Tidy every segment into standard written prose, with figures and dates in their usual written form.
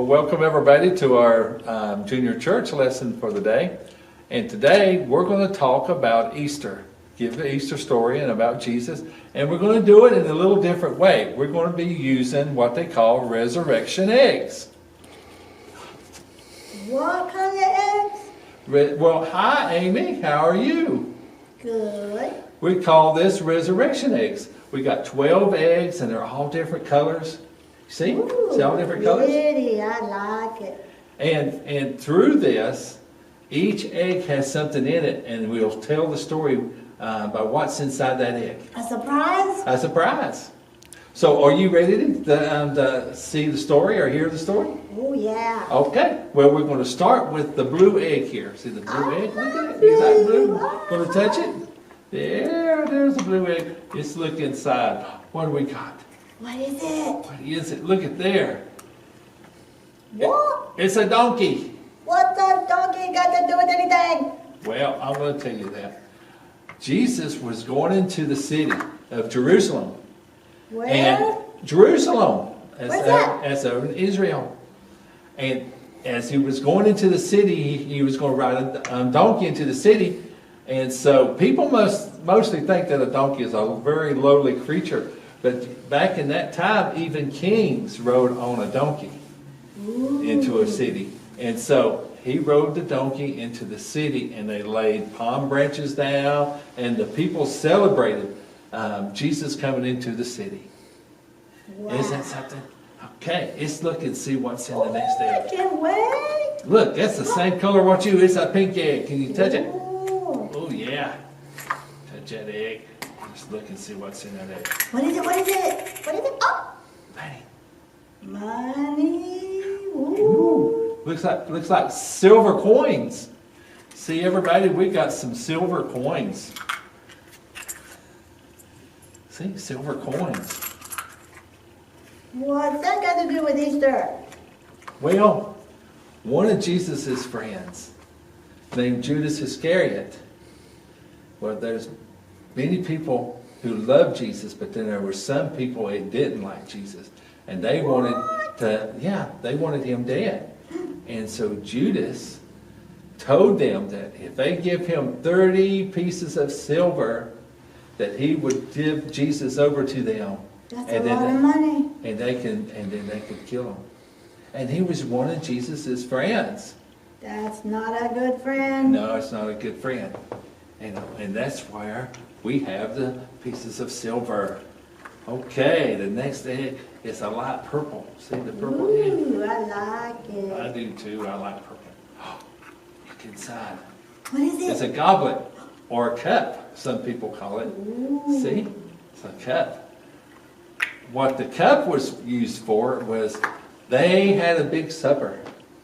Well, welcome everybody to our junior church lesson for the day. And today we're going to talk about Easter, give the Easter story and about Jesus. And we're going to do it in a little different way. We're going to be using what they call resurrection eggs. What kind of eggs? Well, hi Amy, how are you? Good. We call this resurrection eggs. We got 12 eggs and they're all different colors. See? Ooh, See all different colors? Pretty, I like it. And through this, each egg has something in it, and we'll tell the story by what's inside that egg. A surprise? A surprise. So are you ready to see the story or hear the story? Oh, yeah. Okay. Well, we're going to start with the blue egg here. See the blue egg? Look at it. Is that blue? Going to touch it? There's the blue egg. Let's look inside. What do we got? What is it? What is it? Look at there. What? It's a donkey. What's a donkey got to do with anything? Well, I'm going to tell you that. Jesus was going into the city of Jerusalem. Where? And Jerusalem. Where's that? That's over in Israel. And as he was going into the city, he was going to ride a donkey into the city. And so people mostly think that a donkey is a very lowly creature. But back in that time, even kings rode on a donkey into a city. And so he rode the donkey into the city, and they laid palm branches down, and the people celebrated Jesus coming into the city. Wow. Isn't that something? Okay, let's look and see what's in the next I egg. can't wait. Look, that's the same color what you. It's a pink egg. Can you touch it? Ooh. Oh, yeah. Touch that egg. Let's look and see what's in that egg. What is it? What is it? What is it? Oh! Money. Money. Ooh. Ooh. Looks like silver coins. See, everybody, we got some silver coins. See, silver coins. What's that got to do with Easter? Well, one of Jesus's friends, named Judas Iscariot, well, there's many people who loved Jesus, but then there were some people who didn't like Jesus. And they wanted him dead. And so Judas told them that if they give him 30 pieces of silver, that he would give Jesus over to them. That's a lot of money. And then they could kill him. And he was one of Jesus's friends. That's not a good friend. No, it's not a good friend. And that's where we have the pieces of silver. Okay, the next egg is a light purple. See the purple egg? Ooh, I like it. I do too. I like purple. Oh, look inside. What is it? It's a goblet or a cup, some people call it. Ooh. See? It's a cup. What the cup was used for was they had a big supper.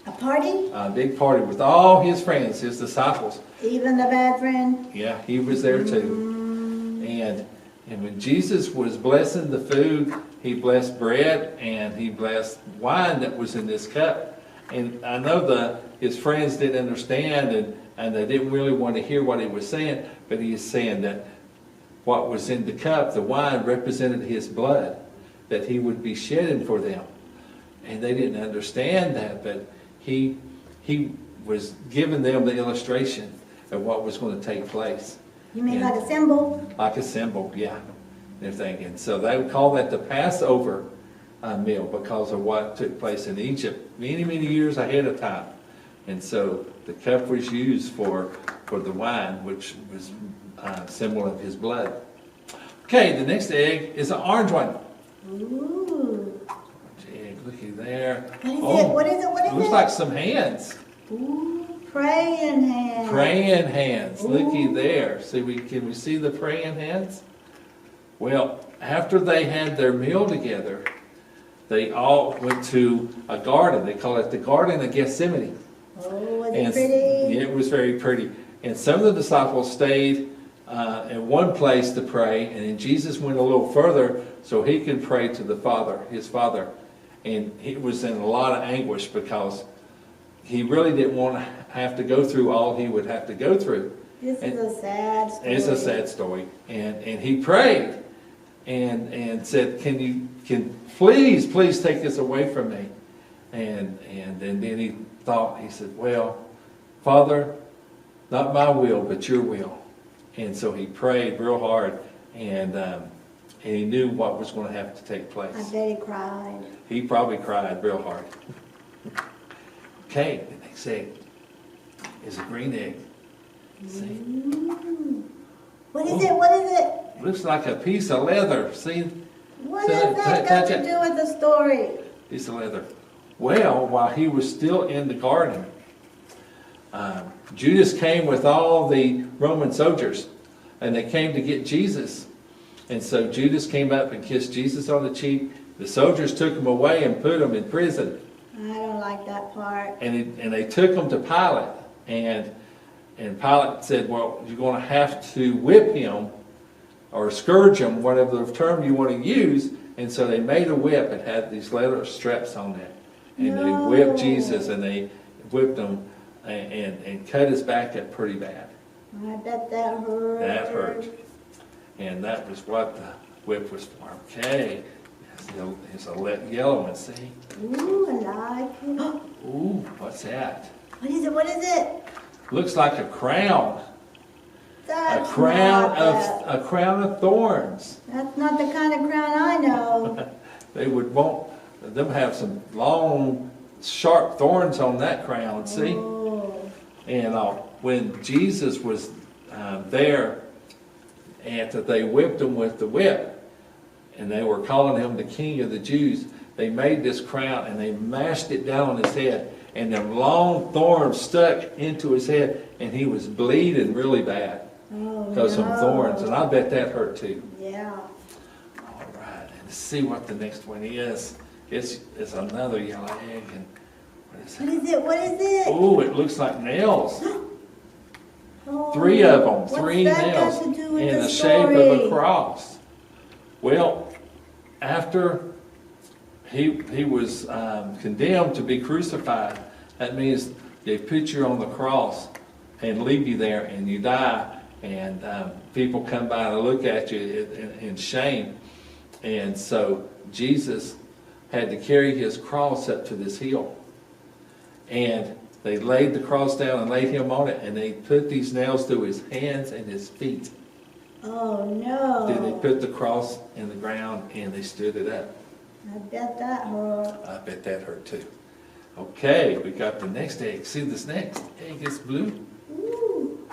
A party? A big party with all his friends, his disciples. Even the bad friend? Yeah, he was there too. And when Jesus was blessing the food, he blessed bread and he blessed wine that was in this cup. And I know his friends didn't understand and they didn't really want to hear what he was saying, but he was saying that what was in the cup, the wine, represented his blood that he would be shedding for them. And they didn't understand that, but he was giving them the illustration of what was going to take place. You mean like a symbol? Like a symbol, yeah. They're thinking. So they would call that the Passover meal because of what took place in Egypt many, many years ahead of time. And so the cup was used for the wine, which was a symbol of his blood. Okay, the next egg is an orange one. Ooh. Orange egg, looky there. What is it? What is it? What is Looks it? like some hands. Ooh, praying hands. Praying hands. Looky Ooh. there. Can we see the praying hands? Well, after they had their meal together, they all went to a garden. They call it the Garden of Gethsemane. Oh, was it pretty? It was very pretty. And some of the disciples stayed in one place to pray, and then Jesus went a little further so he could pray to the Father, his Father. And he was in a lot of anguish because he really didn't want to have to go through all he would have to go through. This is a sad story. It's a sad story. And he prayed and said, can please take this away from me. And then he thought, he said, well, Father, not my will, but your will. And so he prayed real hard, and he knew what was going to have to take place. I bet he cried. He probably cried real hard. Okay, the next egg is a green egg. See? Ooh. What is it? What is it? Looks like a piece of leather. See? What has that got to do with the story? Piece of leather. Well, while he was still in the garden, Judas came with all the Roman soldiers, and they came to get Jesus. And so Judas came up and kissed Jesus on the cheek. The soldiers took him away and put him in prison. I don't like that part. And they took him to Pilate. And Pilate said, well, you're going to have to whip him or scourge him, whatever the term you want to use. And so they made a whip. It had these leather straps on it. And they whipped Jesus, and they whipped him and cut his back up pretty bad. I bet that hurt. That hurt. And that was what the whip was for. Okay. It's a yellow one, see? Ooh, I like it. Ooh, what's that? What is it? What is it? Looks like a crown. That's A crown not that. of thorns. That's not the kind of crown I know. They would want them have some long, sharp thorns on that crown, see? Oh. And when Jesus was there, and they whipped him with the whip, and they were calling him the King of the Jews, they made this crown and they mashed it down on his head, and them long thorns stuck into his head, and he was bleeding really bad because of thorns, and I bet that hurt too. Yeah. All right, and let's see what the next one is. It's another yellow egg, and what is What it? is it? What is it? Oh, it looks like nails. Oh, 3 of them, what's 3 that nails got to do with in the the shape of a story? cross. Well, after he was condemned to be crucified, that means they put you on the cross and leave you there, and you die, and people come by to look at you in shame. And so Jesus had to carry his cross up to this hill. And they laid the cross down and laid him on it, and they put these nails through his hands and his feet. Oh, no. Then they put the cross in the ground, and they stood it up. I bet that hurt. I bet that hurt too. Okay, we got the next egg. See, this next egg is blue. Ooh.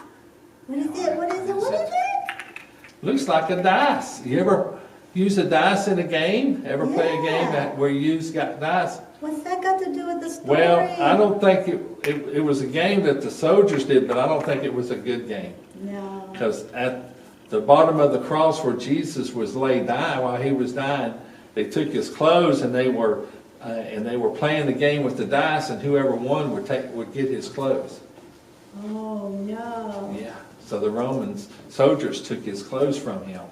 What is it? What is it? What is it? Looks like a dice. You ever use a dice in a game? Ever play a game where you got dice? What's that got to do with the story? Well, I don't think it was a game that the soldiers did, but I don't think it was a good game. No. Because at the bottom of the cross where Jesus was laid dying, while he was dying, they took his clothes and they were playing the game with the dice, and whoever won would get his clothes. Oh, no. Yeah. So the Roman soldiers took his clothes from him.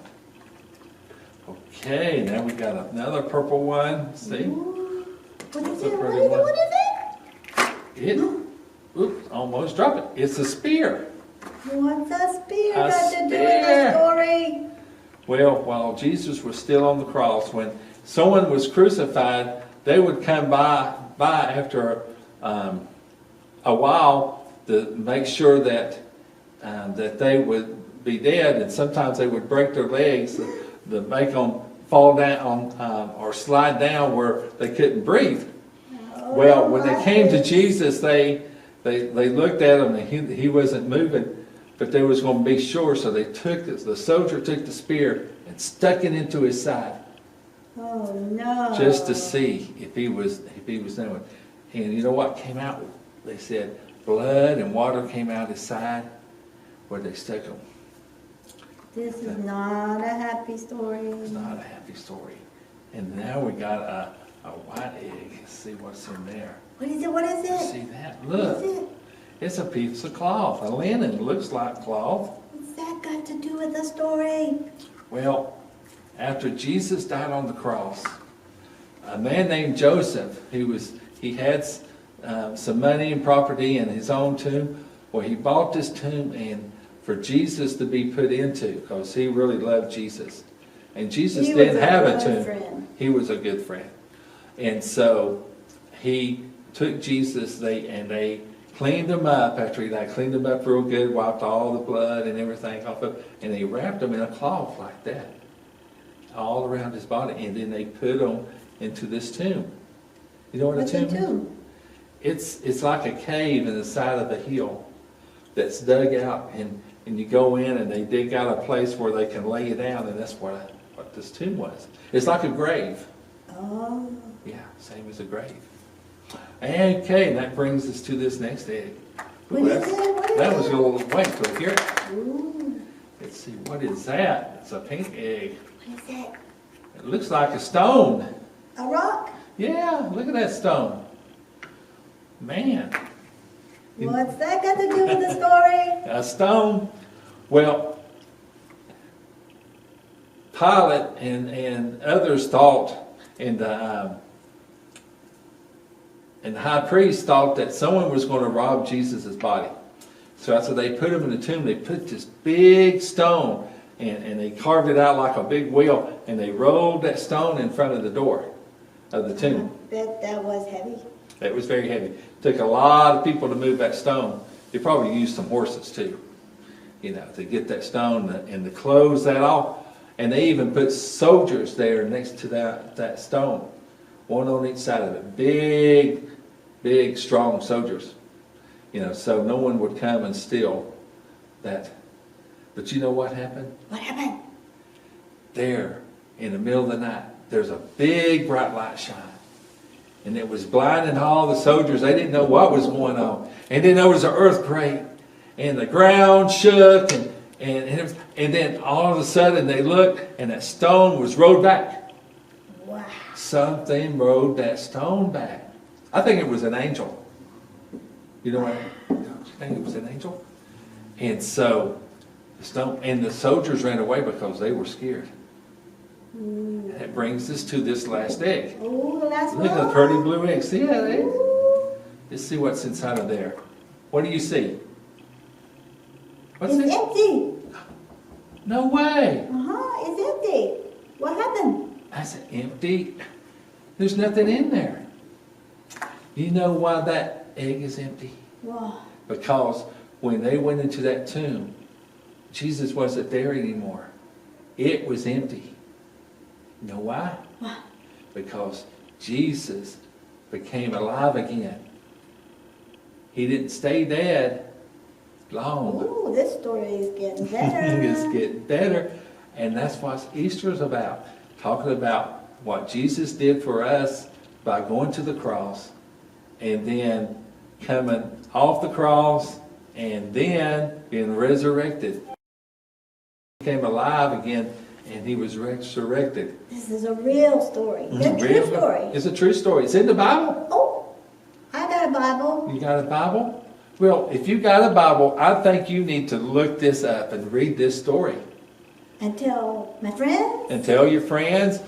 Okay, now we got another purple one. See? Ooh. What is That's it? a What pretty is it? one. What is it? Oops, almost dropped it. It's a spear. What's a spear A got to do with spear. the story? Well, while Jesus was still on the cross, when someone was crucified, they would come by after a while to make sure that they would be dead, and sometimes they would break their legs to make them fall down or slide down where they couldn't breathe. Well, when they came to Jesus, they looked at him, and he wasn't moving, but they was going to be sure, so the soldier took the spear and stuck it into his side. Oh, no. Just to see if he was doing. And you know what came out? They said blood and water came out his side where they stuck him. This is not a happy story. It's not a happy story. And now we got a white egg. Let's see what's in there. What is it? What is it? See that? What Look, is it? it's a piece of cloth. A linen looks like cloth. What's that got to do with the story? Well, after Jesus died on the cross, a man named Joseph, he had some money and property in his own tomb. Well, he bought this tomb and for Jesus to be put into, because he really loved Jesus. And Jesus didn't have a tomb. Friend. He was a good friend. And so he took Jesus, they cleaned him up after he cleaned him up real good, wiped all the blood and everything off of, and they wrapped him in a cloth like that, all around his body, and then they put him into this tomb. You know what What's a a tomb is? It's like a cave in the side of the hill that's dug out, and you go in and they dig out a place where they can lay you down, and that's what this tomb was. It's like a grave. Oh. Yeah, same as a grave. Okay, and that brings us to this next egg. What is it? What is That was it? a little wait till here. Ooh. Let's see, what is that? It's a pink egg. What is that? It looks like a stone. A rock? Yeah, look at that stone. Man, What's that got to do with the story? a stone. Well, Pilate and others thought, and the high priest thought that someone was going to rob Jesus' body. So after they put him in the tomb, they put this big stone, and they carved it out like a big wheel, and they rolled that stone in front of the door of the tomb. That was heavy. It was very heavy. Took a lot of people to move that stone. They probably used some horses too, to get that stone and to close that off. And they even put soldiers there next to that stone, one on each side of it. Big, strong soldiers. So no one would come and steal that. But you know what happened? What happened? There, in the middle of the night, there's a big bright light shine. And it was blinding all the soldiers. They didn't know what was going on. And then there was an earthquake. And the ground shook. And then all of a sudden they looked, and that stone was rolled back. Wow. Something rolled that stone back. I think it was an angel. You know what? I think it was an angel. And so the soldiers ran away because they were scared. And that brings us to this last egg. Ooh, the last one. Look at the pretty blue egg. See that egg? Let's see what's inside of there. What do you see? What's It's it? empty. No way. It's empty. What happened? I said empty. There's nothing in there. You know why that egg is empty? Wow. Because when they went into that tomb, Jesus wasn't there anymore. It was empty. You know why? Why? Because Jesus became alive again. He didn't stay dead long. Ooh, this story is getting better. It's getting better. And that's what Easter is about. Talking about what Jesus did for us by going to the cross and then coming off the cross and then being resurrected. He came alive again and he was resurrected. This is a real story. It's a true Real- story. It's a true story. It's in the Bible. Oh, I got a Bible. You got a Bible? Well, if you got a Bible, I think you need to look this up and read this story. And tell my friends. And tell your friends.